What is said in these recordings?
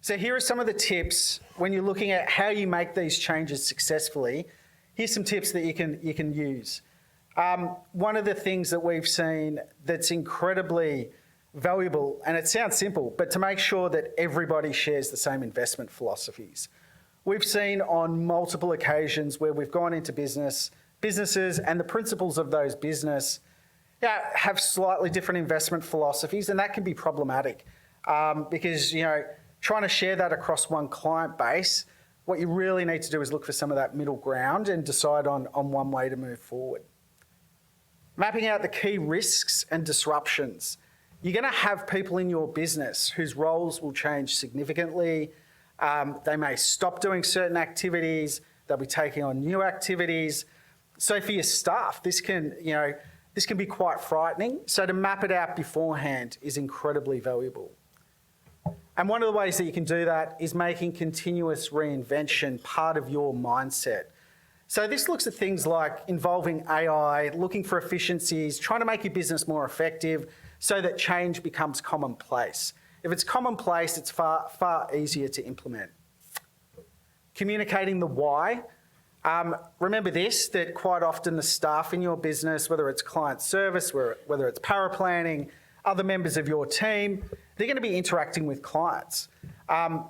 So here are some of the tips when you're looking at how you make these changes successfully. Here's some tips that you can use. One of the things that we've seen that's incredibly valuable, and it sounds simple, but to make sure that everybody shares the same investment philosophies. We've seen on multiple occasions where we've gone into businesses and the principals of those businesses have slightly different investment philosophies, and that can be problematic because trying to share that across one client base, what you really need to do is look for some of that middle ground and decide on one way to move forward. Mapping out the key risks and disruptions. You're going to have people in your business whose roles will change significantly. They may stop doing certain activities. They'll be taking on new activities. So for your staff, this can be quite frightening. So to map it out beforehand is incredibly valuable. And one of the ways that you can do that is making continuous reinvention part of your mindset. So this looks at things like involving AI, looking for efficiencies, trying to make your business more effective so that change becomes commonplace. If it's commonplace, it's far easier to implement. Communicating the why. Remember this, that quite often the staff in your business, whether it's client service, whether it's paraplanning, other members of your team, they're going to be interacting with clients.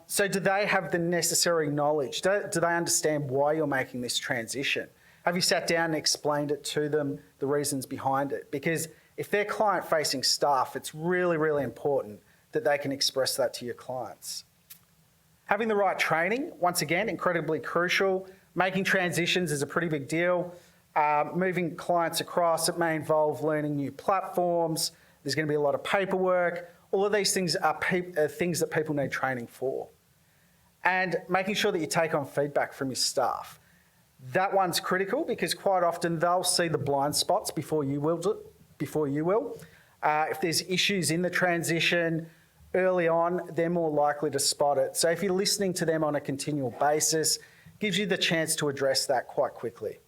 So do they have the necessary knowledge? Do they understand why you're making this transition? Have you sat down and explained it to them, the reasons behind it? Because if they're client-facing staff, it's really, really important that they can express that to your clients. Having the right training, once again, incredibly crucial. Making transitions is a pretty big deal. Moving clients across, it may involve learning new platforms. There's going to be a lot of paperwork. All of these things are things that people need training for. And making sure that you take on feedback from your staff. That one's critical because quite often they'll see the blind spots before you will. If there's issues in the transition early on, they're more likely to spot it. So if you're listening to them on a continual basis, it gives you the chance to address that quite quickly.